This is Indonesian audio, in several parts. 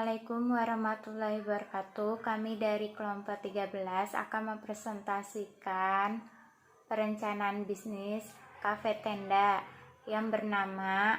Assalamualaikum warahmatullahi wabarakatuh. Kami dari kelompok 13 akan mempresentasikan perencanaan bisnis kafe tenda yang bernama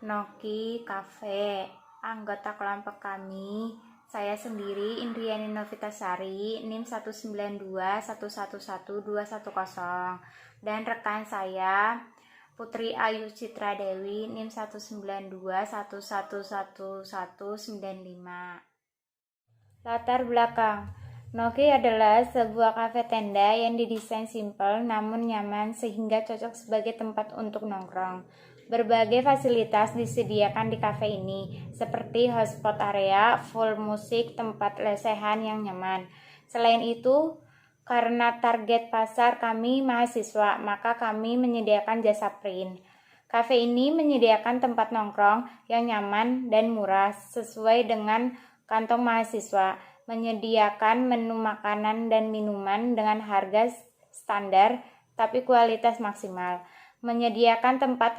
Noki Cafe. Anggota kelompok kami, saya sendiri Indriani Novitasari, NIM 192111210, dan rekan saya Putri Ayu Citra Dewi, NIM 192111195. Latar belakang: Noki adalah sebuah kafe tenda yang didesain simpel namun nyaman sehingga cocok sebagai tempat untuk nongkrong. Berbagai fasilitas disediakan di kafe ini, seperti hotspot area, full musik, tempat lesehan yang nyaman. Selain itu, karena target pasar kami mahasiswa, maka kami menyediakan jasa print. Kafe ini menyediakan tempat nongkrong yang nyaman dan murah sesuai dengan kantong mahasiswa, menyediakan menu makanan dan minuman dengan harga standar tapi kualitas maksimal, menyediakan tempat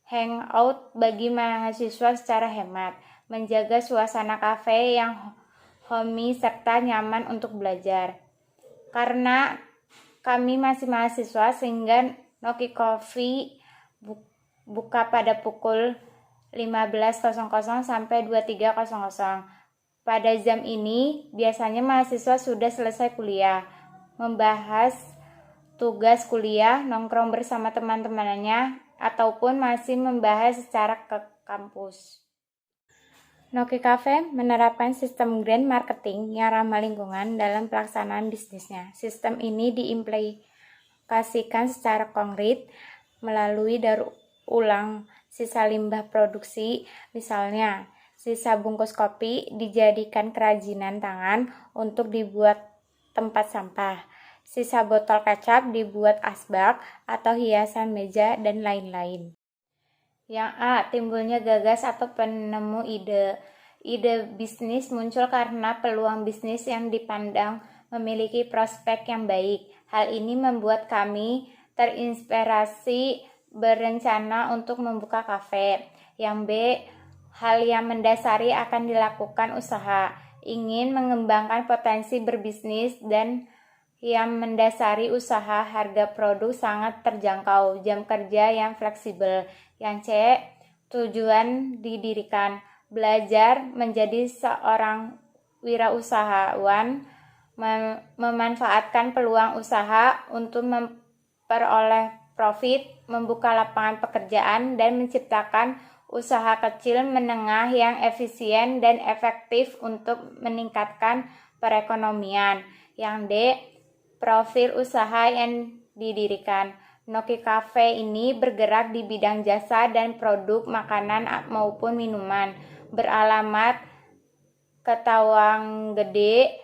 hangout bagi mahasiswa secara hemat, menjaga suasana kafe yang homey serta nyaman untuk belajar. Karena kami masih mahasiswa sehingga Noki Coffee buka pada pukul 15.00 sampai 23.00. Pada jam ini biasanya mahasiswa sudah selesai kuliah, membahas tugas kuliah, nongkrong bersama teman-temannya, ataupun masih membahas secara ke kampus. Noki Cafe menerapkan sistem grand marketing yang ramah lingkungan dalam pelaksanaan bisnisnya. Sistem ini diimplementasikan secara konkret melalui daur ulang sisa limbah produksi. Misalnya, sisa bungkus kopi dijadikan kerajinan tangan untuk dibuat tempat sampah. Sisa botol kecap dibuat asbak atau hiasan meja dan lain-lain. Yang A. Timbulnya gagas atau penemu ide. Ide bisnis muncul karena peluang bisnis yang dipandang memiliki prospek yang baik. Hal ini membuat kami terinspirasi berencana untuk membuka kafe. Yang B. Hal yang mendasari akan dilakukan usaha. Ingin mengembangkan potensi berbisnis dan yang mendasari usaha, harga produk sangat terjangkau, jam kerja yang fleksibel. Yang C. Tujuan didirikan, belajar menjadi seorang wirausahawan, memanfaatkan peluang usaha untuk memperoleh profit, membuka lapangan pekerjaan, dan menciptakan usaha kecil menengah yang efisien dan efektif untuk meningkatkan perekonomian. Yang D. Profil usaha yang didirikan. Noki Cafe ini bergerak di bidang jasa dan produk makanan maupun minuman. Beralamat Ketawanggede,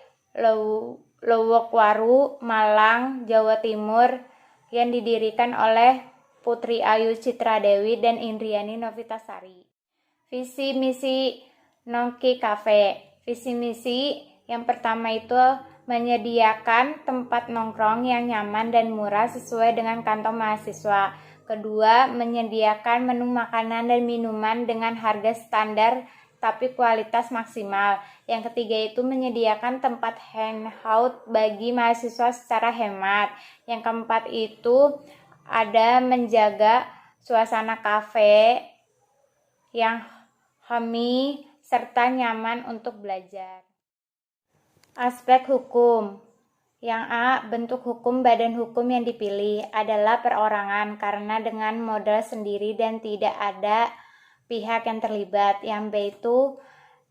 Lowokwaru, Malang, Jawa Timur, yang didirikan oleh Putri Ayu Citra Dewi dan Indriani Novitasari. Visi misi Noki Cafe. Visi misi yang pertama itu menyediakan tempat nongkrong yang nyaman dan murah sesuai dengan kantong mahasiswa. Kedua, menyediakan menu makanan dan minuman dengan harga standar tapi kualitas maksimal. Yang ketiga itu menyediakan tempat hangout bagi mahasiswa secara hemat. Yang keempat itu ada menjaga suasana kafe yang homey serta nyaman untuk belajar. Aspek hukum. Yang A. Bentuk hukum badan hukum yang dipilih adalah perorangan karena dengan modal sendiri dan tidak ada pihak yang terlibat. Yang B itu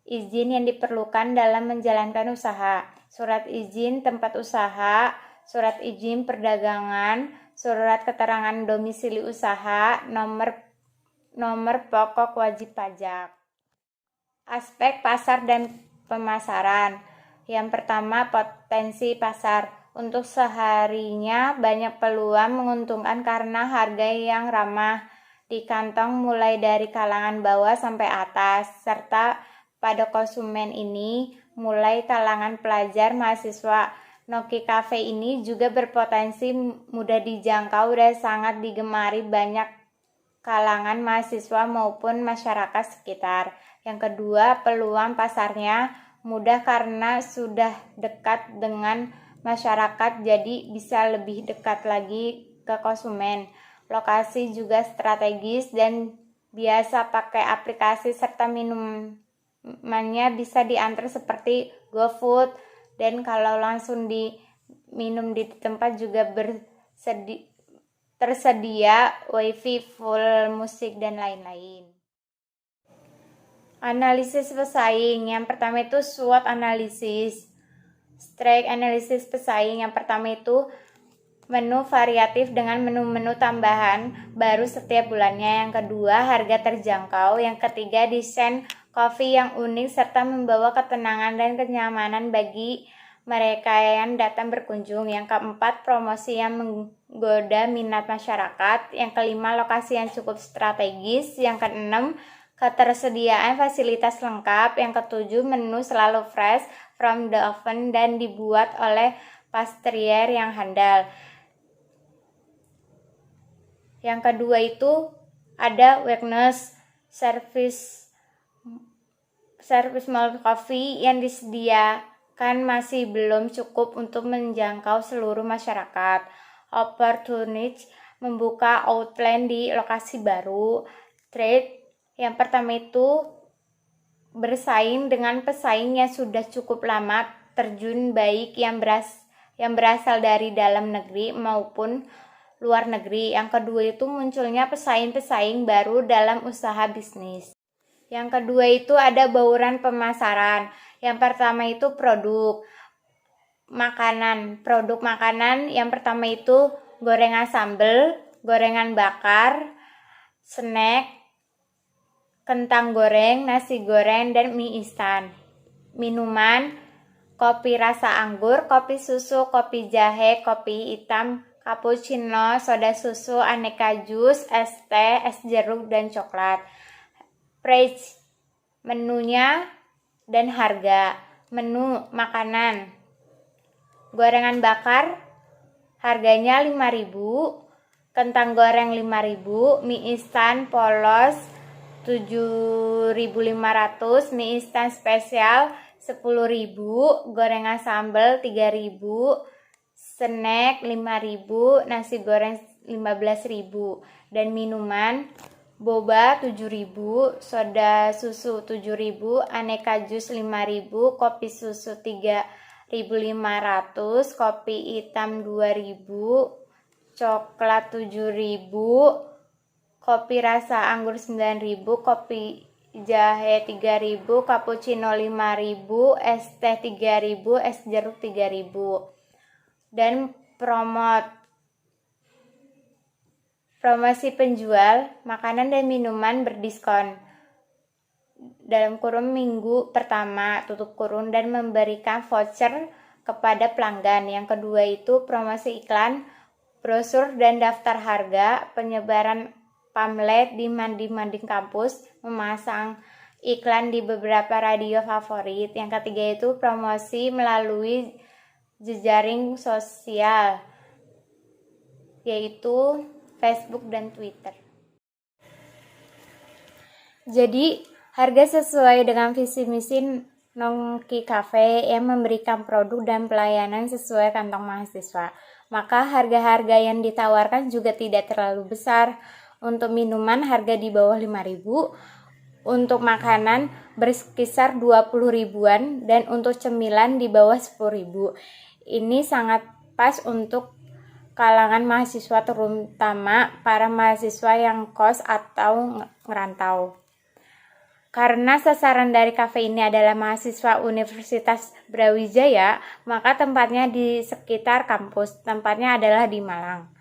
izin yang diperlukan dalam menjalankan usaha, surat izin tempat usaha, surat izin perdagangan, surat keterangan domisili usaha, nomor pokok wajib pajak. Aspek pasar dan pemasaran. Yang pertama, potensi pasar. Untuk seharinya banyak peluang menguntungkan karena harga yang ramah di kantong mulai dari kalangan bawah sampai atas, serta pada konsumen ini mulai kalangan pelajar, mahasiswa. Noki Cafe ini juga berpotensi mudah dijangkau dan sangat digemari banyak kalangan mahasiswa maupun masyarakat sekitar. Yang kedua, peluang pasarnya mudah karena sudah dekat dengan masyarakat, jadi bisa lebih dekat lagi ke konsumen. Lokasi juga strategis dan biasa pakai aplikasi, serta minumannya bisa diantar seperti GoFood, dan kalau langsung diminum di tempat juga tersedia wifi, full musik, dan lain-lain. Analisis pesaing. Yang pertama itu SWOT analisis. Strike analisis pesaing. Yang pertama itu menu variatif dengan menu-menu tambahan baru setiap bulannya. Yang kedua, harga terjangkau. Yang ketiga, desain kopi yang unik serta membawa ketenangan dan kenyamanan bagi mereka yang datang berkunjung. Yang keempat, promosi yang menggoda minat masyarakat. Yang kelima, lokasi yang cukup strategis. Yang keenam, ketersediaan fasilitas lengkap. Yang ketujuh, menu selalu fresh from the oven dan dibuat oleh pastrier yang handal. Yang kedua itu ada awareness service malt coffee yang disediakan masih belum cukup untuk menjangkau seluruh masyarakat. Opportunity membuka outlet di lokasi baru. Trade yang pertama itu bersaing dengan pesaing yang sudah cukup lama terjun, baik yang berasal dari dalam negeri maupun luar negeri. Yang kedua itu munculnya pesaing-pesaing baru dalam usaha bisnis. Yang kedua itu ada bauran pemasaran. Yang pertama itu produk makanan. Yang pertama itu gorengan sambal, gorengan bakar, snack, kentang goreng, nasi goreng, dan mie instan. Minuman, kopi rasa anggur, kopi susu, kopi jahe, kopi hitam, cappuccino, soda susu, aneka jus, es teh, es jeruk, dan coklat. Price, menunya dan harga. Menu makanan, gorengan bakar harganya 5.000, kentang goreng 5.000, mie instan polos 7.500, mie instan spesial 10.000, gorengan sambal 3.000, snack 5.000, nasi goreng 15.000, dan minuman boba 7.000, soda susu 7.000, aneka jus 5.000, kopi susu 3.500, kopi hitam 2.000, coklat 7.000, kopi rasa anggur 9.000, kopi jahe 3.000, cappuccino 5.000, es teh 3.000, es jeruk 3.000. Dan promosi penjual makanan dan minuman berdiskon dalam kurun minggu pertama, tutup kurun, dan memberikan voucher kepada pelanggan. Yang kedua itu promosi iklan, brosur dan daftar harga, penyebaran pamflet di mading-mading kampus, memasang iklan di beberapa radio favorit. Yang ketiga itu promosi melalui jejaring sosial, yaitu Facebook dan Twitter. Jadi, harga sesuai dengan visi misi Nongki Cafe yang memberikan produk dan pelayanan sesuai kantong mahasiswa. Maka harga-harga yang ditawarkan juga tidak terlalu besar. Untuk minuman harga di bawah 5.000, untuk makanan berkisar 20 ribuan, dan untuk cemilan di bawah 10.000. Ini sangat pas untuk kalangan mahasiswa, terutama para mahasiswa yang kos atau ngerantau. Karena sasaran dari kafe ini adalah mahasiswa Universitas Brawijaya, maka tempatnya di sekitar kampus. Tempatnya adalah di Malang.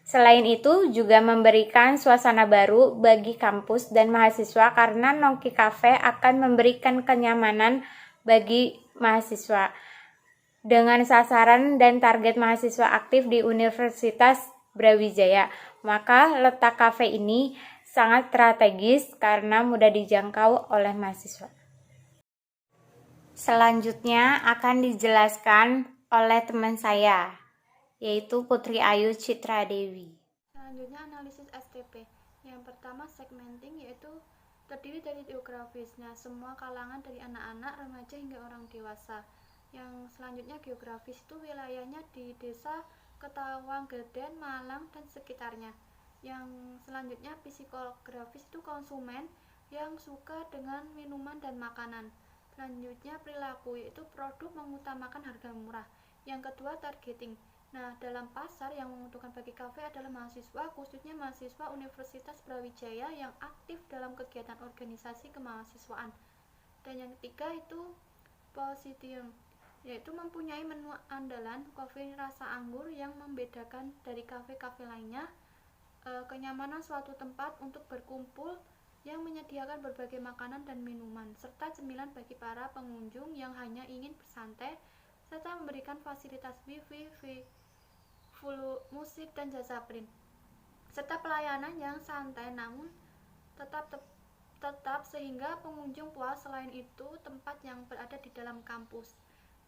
Selain itu juga memberikan suasana baru bagi kampus dan mahasiswa, karena Nongki Cafe akan memberikan kenyamanan bagi mahasiswa. Dengan sasaran dan target mahasiswa aktif di Universitas Brawijaya, maka letak kafe ini sangat strategis karena mudah dijangkau oleh mahasiswa. Selanjutnya akan dijelaskan oleh teman saya, yaitu Putri Ayu Citra Dewi. Selanjutnya analisis STP. Yang pertama segmenting, yaitu terdiri dari geografis. Nah, semua kalangan dari anak-anak, remaja hingga orang dewasa. Yang selanjutnya geografis itu wilayahnya di desa Ketawang-Geden, Malang dan sekitarnya. Yang selanjutnya psikografis itu konsumen yang suka dengan minuman dan makanan. Selanjutnya perilaku, yaitu produk mengutamakan harga murah. Yang kedua targeting. Nah, dalam pasar yang menguntungkan bagi kafe adalah mahasiswa, khususnya mahasiswa Universitas Brawijaya yang aktif dalam kegiatan organisasi kemahasiswaan. Dan yang ketiga itu Positium, yaitu mempunyai menu andalan kopi rasa anggur yang membedakan dari kafe-kafe lainnya, kenyamanan suatu tempat untuk berkumpul yang menyediakan berbagai makanan dan minuman, serta cemilan bagi para pengunjung yang hanya ingin bersantai, serta memberikan fasilitas wifi, full musik dan jasa print, serta pelayanan yang santai namun tetap sehingga pengunjung puas. Selain itu, tempat yang berada di dalam kampus.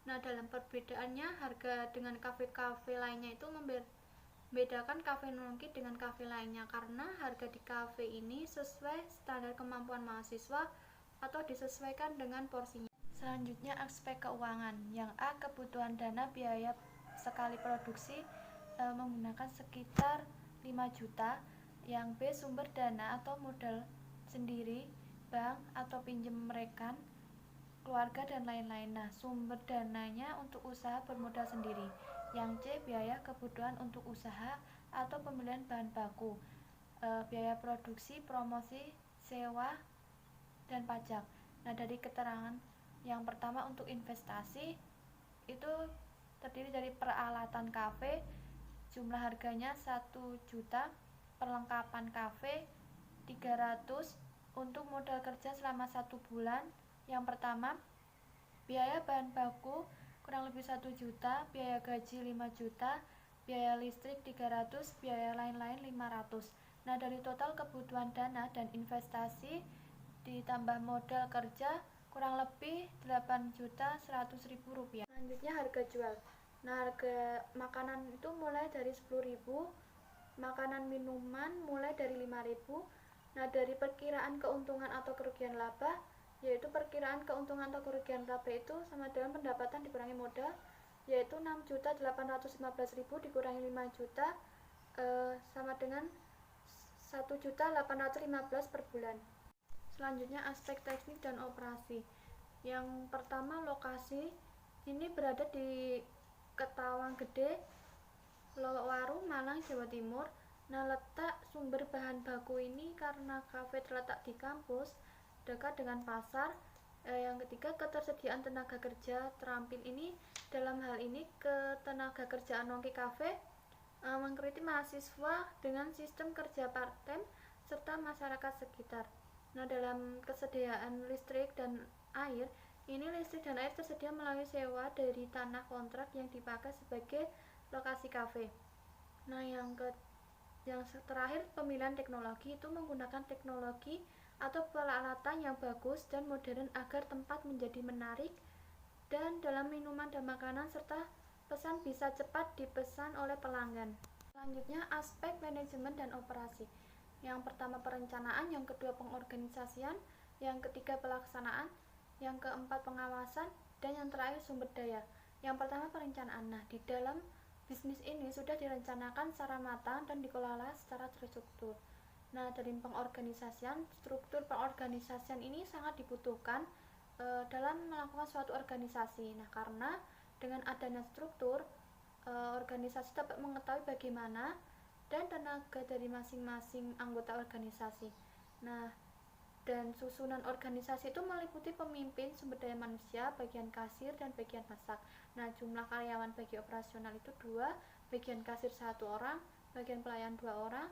Nah, dalam perbedaannya, harga dengan kafe-kafe lainnya itu membedakan kafe nongki dengan kafe lainnya karena harga di kafe ini sesuai standar kemampuan mahasiswa atau disesuaikan dengan porsinya. Selanjutnya aspek keuangan. Yang A, kebutuhan dana biaya sekali produksi menggunakan sekitar 5 juta. Yang B, sumber dana atau modal sendiri, bank atau pinjam rekan, keluarga dan lain-lain. Nah, sumber dananya untuk usaha bermodal sendiri. Yang C, biaya kebutuhan untuk usaha atau pembelian bahan baku, biaya produksi, promosi, sewa, dan pajak. Nah, dari keterangan yang pertama untuk investasi itu terdiri dari peralatan kafe, jumlah harganya 1 juta, perlengkapan kafe 300, untuk modal kerja selama 1 bulan. Yang pertama, biaya bahan baku kurang lebih 1 juta, biaya gaji 5 juta, biaya listrik 300, biaya lain-lain 500. Nah, dari total kebutuhan dana dan investasi ditambah modal kerja kurang lebih 8.100.000 rupiah. Selanjutnya harga jual. Nah, harga makanan itu mulai dari 10.000, makanan minuman mulai dari 5.000. Nah, dari perkiraan keuntungan atau kerugian laba, yaitu perkiraan keuntungan atau kerugian laba itu sama dengan pendapatan dikurangi modal, yaitu 6.815.000 dikurangi 5 juta, sama dengan 1.815 per bulan. Selanjutnya aspek teknik dan operasi. Yang pertama lokasi, ini berada di Ketawang Gede, Lowaru, Malang, Jawa Timur. Nah, letak sumber bahan baku ini karena kafe terletak di kampus dekat dengan pasar. Yang ketiga, ketersediaan tenaga kerja terampil. Ini dalam hal ini ketenaga kerjaan Nongki Cafe mengkritik mahasiswa dengan sistem kerja part-time serta masyarakat sekitar. Nah, dalam kesediaan listrik dan air, ini listrik dan air tersedia melalui sewa dari tanah kontrak yang dipakai sebagai lokasi kafe. Nah, yang terakhir, pemilihan teknologi itu menggunakan teknologi atau peralatan yang bagus dan modern agar tempat menjadi menarik dan dalam minuman dan makanan, serta pesan bisa cepat dipesan oleh pelanggan. Selanjutnya aspek manajemen dan operasi. Yang pertama perencanaan, yang kedua pengorganisasian, yang ketiga pelaksanaan, yang keempat pengawasan, dan yang terakhir sumber daya. Yang pertama perencanaan. Nah, di dalam bisnis ini sudah direncanakan secara matang dan dikelola secara terstruktur. Nah, dari pengorganisasian, struktur pengorganisasian ini sangat dibutuhkan dalam melakukan suatu organisasi. Nah, karena dengan adanya struktur, organisasi dapat mengetahui bagaimana dan tenaga dari masing-masing anggota organisasi. Nah, dan susunan organisasi itu meliputi pemimpin, sumber daya manusia, bagian kasir, dan bagian masak. Nah, jumlah karyawan bagi operasional itu 2, bagian kasir 1 orang, bagian pelayan 2 orang,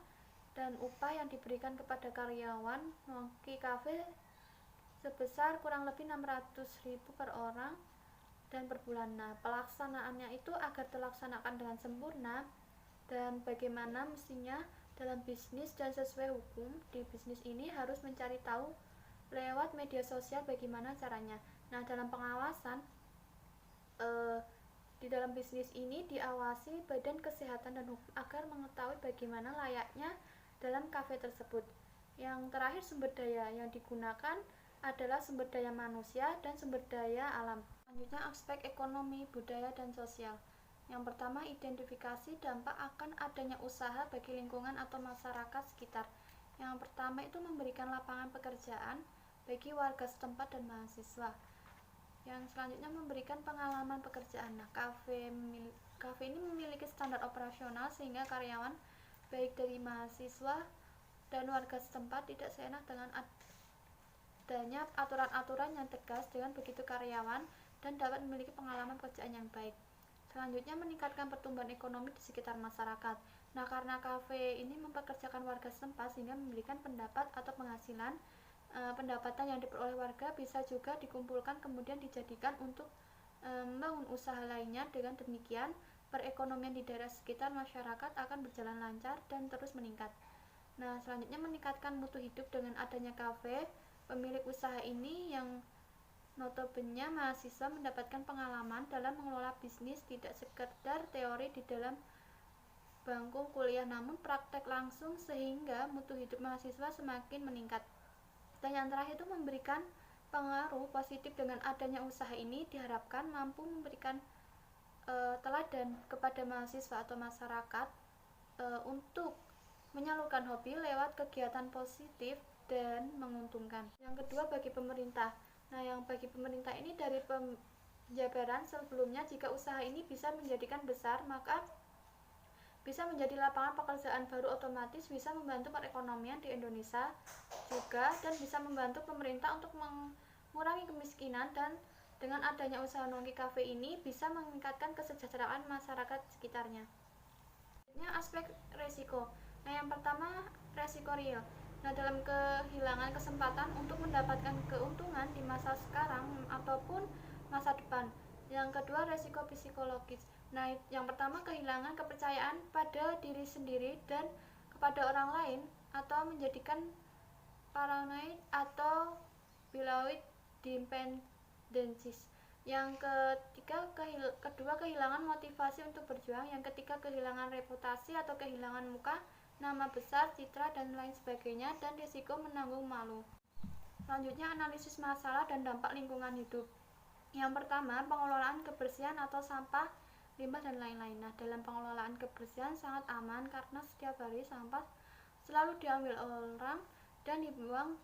dan upah yang diberikan kepada karyawan Nongki Cafe sebesar kurang lebih 600.000 per orang dan per bulan. Nah, pelaksanaannya itu agar terlaksanakan dengan sempurna dan bagaimana mestinya dalam bisnis dan sesuai hukum di bisnis ini harus mencari tahu lewat media sosial bagaimana caranya. Nah, dalam pengawasan di dalam bisnis ini diawasi Badan Kesehatan dan Hukum agar mengetahui bagaimana layaknya dalam kafe tersebut. Yang terakhir, sumber daya yang digunakan adalah sumber daya manusia dan sumber daya alam. Selanjutnya, aspek ekonomi, budaya, dan sosial. Yang pertama, identifikasi dampak akan adanya usaha bagi lingkungan atau masyarakat sekitar. Yang pertama itu memberikan lapangan pekerjaan bagi warga setempat dan mahasiswa. Yang selanjutnya memberikan pengalaman pekerjaan. Nah, kafe ini memiliki standar operasional sehingga karyawan baik dari mahasiswa dan warga setempat tidak seenak dengan adanya aturan-aturan yang tegas. Dengan begitu karyawan dan dapat memiliki pengalaman pekerjaan yang baik. Selanjutnya, meningkatkan pertumbuhan ekonomi di sekitar masyarakat. Nah, karena kafe ini mempekerjakan warga setempat sehingga memberikan pendapat atau penghasilan. Pendapatan yang diperoleh warga bisa juga dikumpulkan kemudian dijadikan untuk membangun usaha lainnya. Dengan demikian, perekonomian di daerah sekitar masyarakat akan berjalan lancar dan terus meningkat. Nah, selanjutnya meningkatkan mutu hidup dengan adanya kafe. Pemilik usaha ini yang notabene mahasiswa mendapatkan pengalaman dalam mengelola bisnis, tidak sekedar teori di dalam bangku kuliah namun praktek langsung, sehingga mutu hidup mahasiswa semakin meningkat. Dan yang terakhir itu memberikan pengaruh positif. Dengan adanya usaha ini diharapkan mampu memberikan teladan kepada mahasiswa atau masyarakat untuk menyalurkan hobi lewat kegiatan positif dan menguntungkan. Yang kedua, bagi pemerintah. Nah, yang bagi pemerintah ini dari penjabaran sebelumnya, jika usaha ini bisa menjadikan besar, maka bisa menjadi lapangan pekerjaan baru, otomatis bisa membantu perekonomian di Indonesia juga, dan bisa membantu pemerintah untuk mengurangi kemiskinan. Dan dengan adanya usaha Nongki Cafe ini bisa meningkatkan kesejahteraan masyarakat sekitarnya. Selanjutnya, aspek resiko. Nah, yang pertama, resiko real. Nah, dalam kehilangan kesempatan untuk mendapatkan keuntungan di masa sekarang ataupun masa depan. Yang kedua, resiko psikologis. Nah, yang pertama, kehilangan kepercayaan pada diri sendiri dan kepada orang lain, atau menjadikan paranoid atau below dependencies. Yang kedua, kehilangan motivasi untuk berjuang. Yang ketiga, kehilangan reputasi atau kehilangan muka, nama besar, citra, dan lain sebagainya, dan risiko menanggung malu. Selanjutnya, analisis masalah dan dampak lingkungan hidup. Yang pertama, pengelolaan kebersihan atau sampah, limbah, dan lain-lain. Nah, dalam pengelolaan kebersihan sangat aman karena setiap hari sampah selalu diambil orang dan dibuang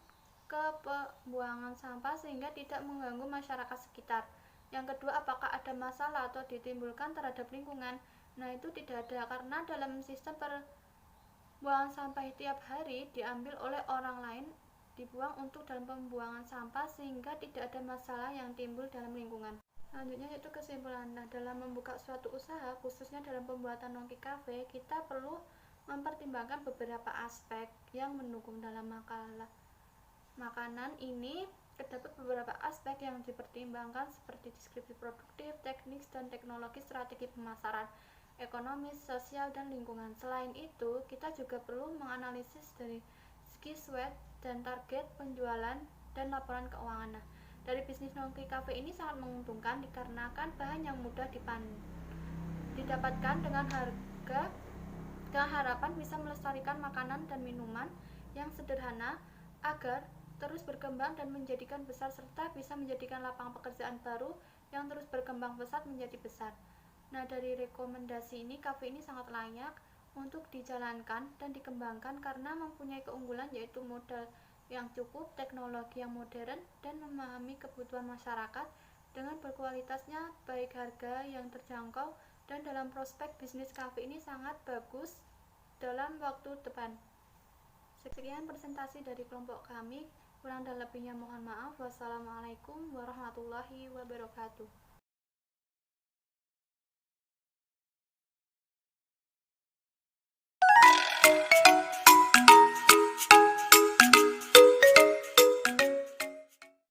ke pembuangan sampah sehingga tidak mengganggu masyarakat sekitar. Yang kedua, apakah ada masalah atau ditimbulkan terhadap lingkungan? Nah, itu tidak ada karena dalam sistem pembuangan sampah tiap hari diambil oleh orang lain, dibuang untuk dalam pembuangan sampah sehingga tidak ada masalah yang timbul dalam lingkungan. Selanjutnya yaitu kesimpulan. Nah, dalam membuka suatu usaha, khususnya dalam pembuatan Nongki Cafe, kita perlu mempertimbangkan beberapa aspek yang mendukung. Dalam makanan ini terdapat beberapa aspek yang dipertimbangkan seperti deskripsi produktif, teknik dan teknologi, strategi pemasaran, ekonomis, sosial, dan lingkungan. Selain itu, kita juga perlu menganalisis dari segi SWOT dan target penjualan dan laporan keuangan. Nah, dari bisnis Nongki Cafe ini sangat menguntungkan dikarenakan bahan yang mudah didapatkan dengan harga, dengan harapan bisa melestarikan makanan dan minuman yang sederhana agar terus berkembang dan menjadikan besar, serta bisa menjadikan lapangan pekerjaan baru yang terus berkembang pesat menjadi besar. Nah, dari rekomendasi ini, kafe ini sangat layak untuk dijalankan dan dikembangkan karena mempunyai keunggulan yaitu modal yang cukup, teknologi yang modern, dan memahami kebutuhan masyarakat dengan berkualitasnya baik, harga yang terjangkau, dan dalam prospek bisnis kafe ini sangat bagus dalam waktu depan. Sekian presentasi dari kelompok kami, kurang dan lebihnya mohon maaf. Wassalamualaikum warahmatullahi wabarakatuh.